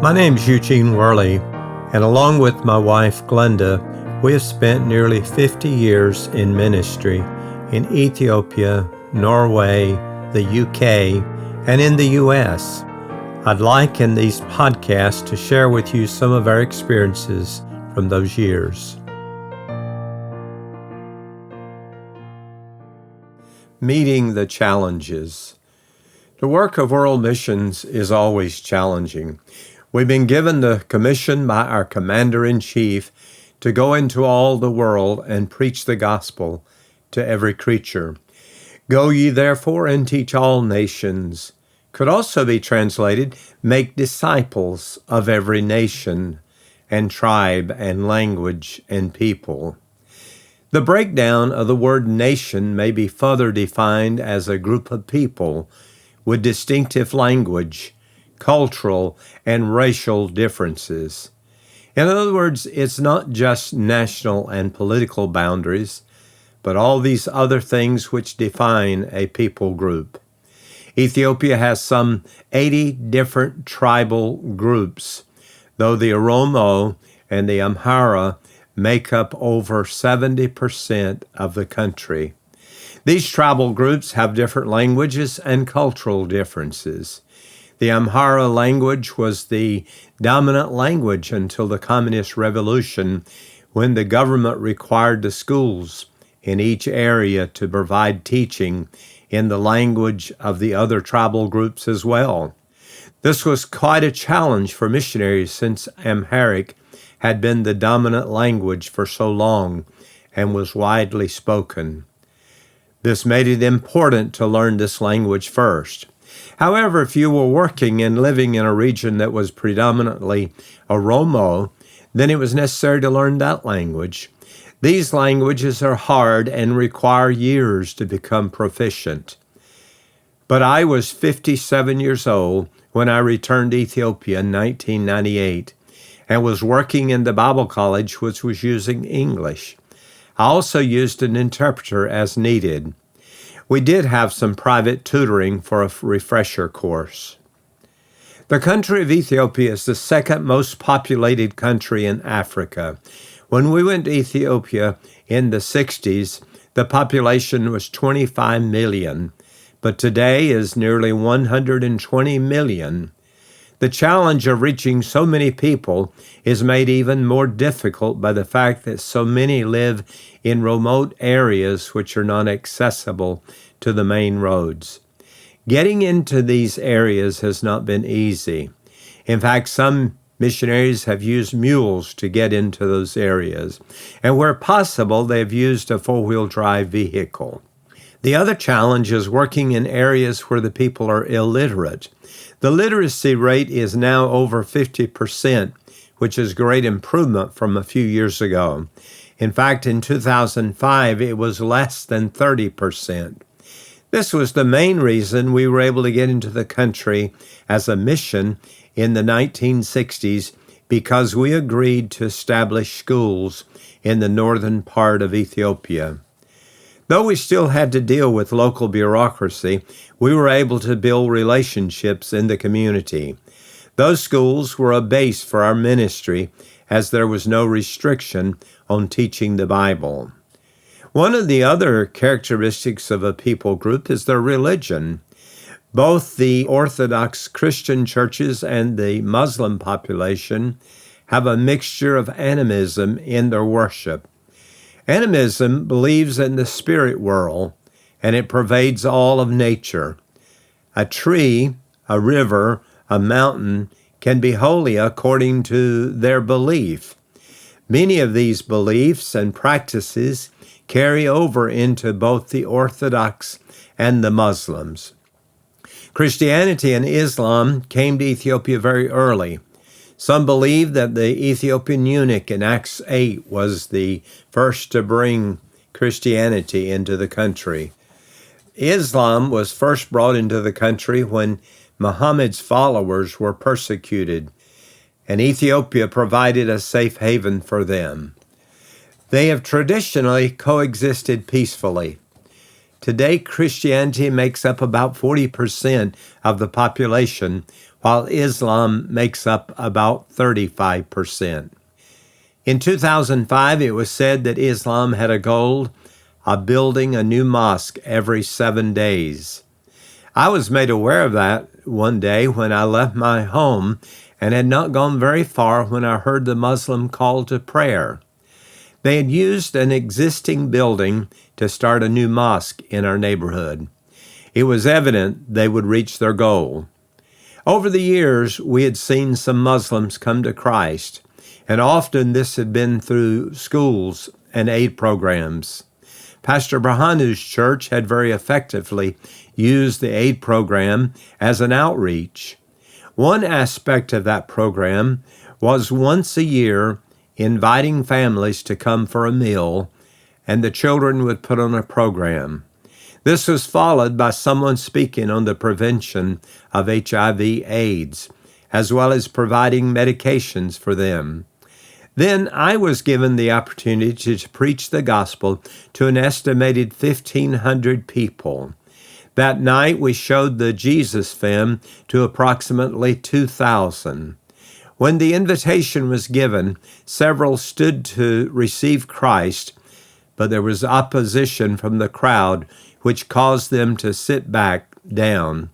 My name's Eugene Worley, and along with my wife Glenda, we have spent nearly 50 years in ministry in Ethiopia, Norway, the UK, and in the US. I'd like in these podcasts to share with you some of our experiences from those years. Meeting the challenges. The work of world missions is always challenging. We've been given the commission by our Commander-in-Chief to go into all the world and preach the gospel to every creature. Go ye therefore and teach all nations. Could also be translated, make disciples of every nation and tribe and language and people. The breakdown of the word nation may be further defined as a group of people with distinctive language, cultural, and racial differences. In other words, it's not just national and political boundaries, but all these other things which define a people group. Ethiopia has some 80 different tribal groups, though the Oromo and the Amhara make up over 70% of the country. These tribal groups have different languages and cultural differences. The Amhara language was the dominant language until the Communist Revolution, when the government required the schools in each area to provide teaching in the language of the other tribal groups as well. This was quite a challenge for missionaries since Amharic had been the dominant language for so long and was widely spoken. This made it important to learn this language first. However, if you were working and living in a region that was predominantly Oromo, then it was necessary to learn that language. These languages are hard and require years to become proficient. But I was 57 years old when I returned to Ethiopia in 1998 and was working in the Bible college, which was using English. I also used an interpreter as needed. We did have some private tutoring for a refresher course. The country of Ethiopia is the second most populated country in Africa. When we went to Ethiopia in the 60s, the population was 25 million, but today is nearly 120 million. The challenge of reaching so many people is made even more difficult by the fact that so many live in remote areas which are not accessible to the main roads. Getting into these areas has not been easy. In fact, some missionaries have used mules to get into those areas, and where possible, they've used a four-wheel drive vehicle. The other challenge is working in areas where the people are illiterate. The literacy rate is now over 50%, which is a great improvement from a few years ago. In fact, in 2005, it was less than 30%. This was the main reason we were able to get into the country as a mission in the 1960s, because we agreed to establish schools in the northern part of Ethiopia. Though we still had to deal with local bureaucracy, we were able to build relationships in the community. Those schools were a base for our ministry, as there was no restriction on teaching the Bible. One of the other characteristics of a people group is their religion. Both the Orthodox Christian churches and the Muslim population have a mixture of animism in their worship. Animism believes in the spirit world, and it pervades all of nature. A tree, a river, a mountain can be holy according to their belief. Many of these beliefs and practices carry over into both the Orthodox and the Muslims. Christianity and Islam came to Ethiopia very early. Some believe that the Ethiopian eunuch in Acts 8 was the first to bring Christianity into the country. Islam was first brought into the country when Muhammad's followers were persecuted, and Ethiopia provided a safe haven for them. They have traditionally coexisted peacefully. Today, Christianity makes up about 40% of the population, while Islam makes up about 35%. In 2005, it was said that Islam had a goal of building a new mosque every 7 days. I was made aware of that one day when I left my home and had not gone very far when I heard the Muslim call to prayer. They had used an existing building to start a new mosque in our neighborhood. It was evident they would reach their goal. Over the years, we had seen some Muslims come to Christ, and often this had been through schools and aid programs. Pastor Brahanu's church had very effectively used the aid program as an outreach. One aspect of that program was once a year inviting families to come for a meal, and the children would put on a program. This was followed by someone speaking on the prevention of HIV/AIDS, as well as providing medications for them. Then I was given the opportunity to preach the gospel to an estimated 1,500 people. That night we showed the Jesus film to approximately 2,000. When the invitation was given, several stood to receive Christ, but there was opposition from the crowd, which caused them to sit back down.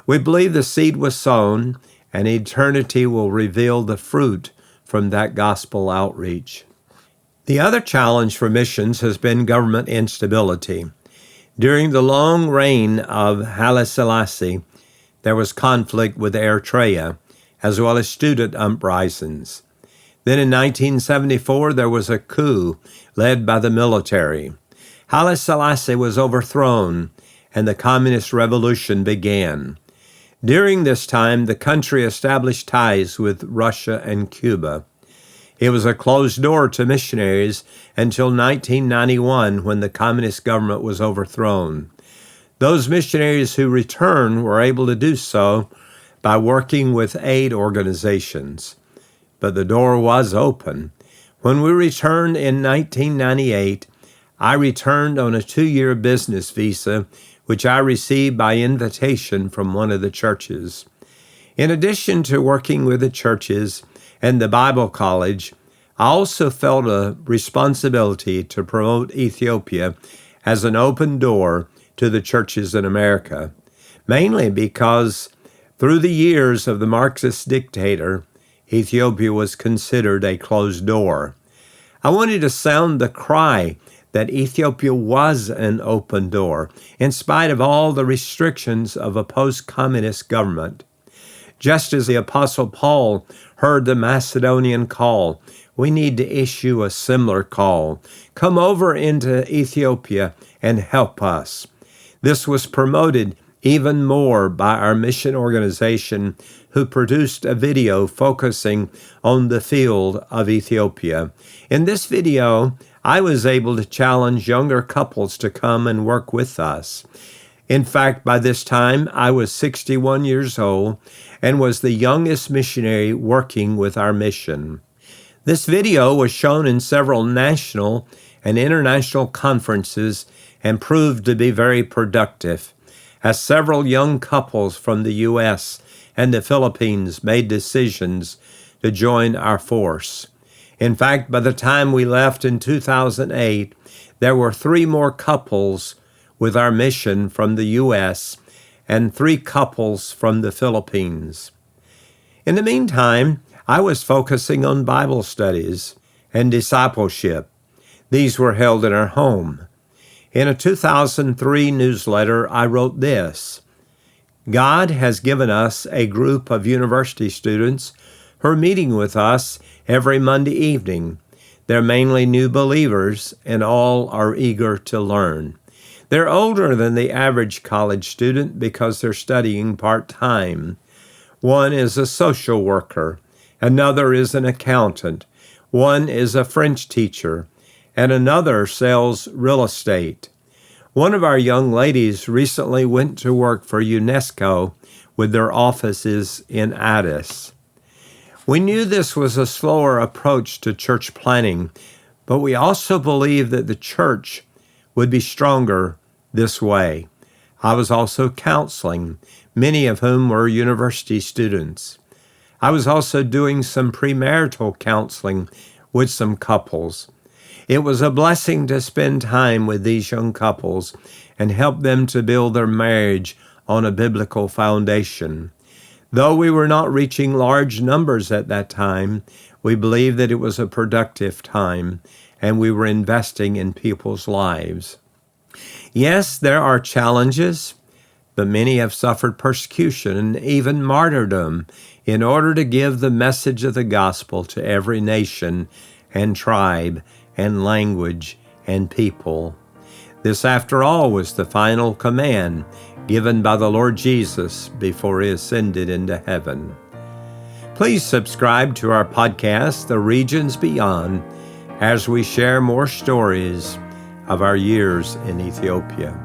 We believe the seed was sown, and eternity will reveal the fruit from that gospel outreach. The other challenge for missions has been government instability. During the long reign of Haile Selassie, there was conflict with Eritrea, as well as student uprisings. Then in 1974, there was a coup led by the military. Haile Selassie was overthrown, and the communist revolution began. During this time, the country established ties with Russia and Cuba. It was a closed door to missionaries until 1991, when the communist government was overthrown. Those missionaries who returned were able to do so by working with aid organizations. But the door was open. When we returned in 1998, I returned on a 2-year business visa, which I received by invitation from one of the churches. In addition to working with the churches and the Bible College, I also felt a responsibility to promote Ethiopia as an open door to the churches in America, mainly because through the years of the Marxist dictator, Ethiopia was considered a closed door. I wanted to sound the cry that Ethiopia was an open door, in spite of all the restrictions of a post-communist government. Just as the Apostle Paul heard the Macedonian call, we need to issue a similar call. Come over into Ethiopia and help us. This was promoted even more by our mission organization, who produced a video focusing on the field of Ethiopia. In this video, I was able to challenge younger couples to come and work with us. In fact, by this time, I was 61 years old and was the youngest missionary working with our mission. This video was shown in several national and international conferences and proved to be very productive, as several young couples from the U.S. and the Philippines made decisions to join our force. In fact, by the time we left in 2008, there were 3 more couples with our mission from the U.S. and 3 couples from the Philippines. In the meantime, I was focusing on Bible studies and discipleship. These were held in our home. In a 2003 newsletter, I wrote this: God has given us a group of university students who are meeting with us every Monday evening. They're mainly new believers, and all are eager to learn. They're older than the average college student because they're studying part-time. One is a social worker, another is an accountant, one is a French teacher, and another sells real estate. One of our young ladies recently went to work for UNESCO with their offices in Addis. We knew this was a slower approach to church planning, but we also believed that the church would be stronger this way. I was also counseling, many of whom were university students. I was also doing some premarital counseling with some couples. It was a blessing to spend time with these young couples and help them to build their marriage on a biblical foundation. Though we were not reaching large numbers at that time, we believed that it was a productive time, and we were investing in people's lives. Yes, there are challenges, but many have suffered persecution and even martyrdom in order to give the message of the gospel to every nation and tribe and language and people. This, after all, was the final command given by the Lord Jesus before he ascended into heaven. Please subscribe to our podcast, The Regions Beyond, as we share more stories of our years in Ethiopia.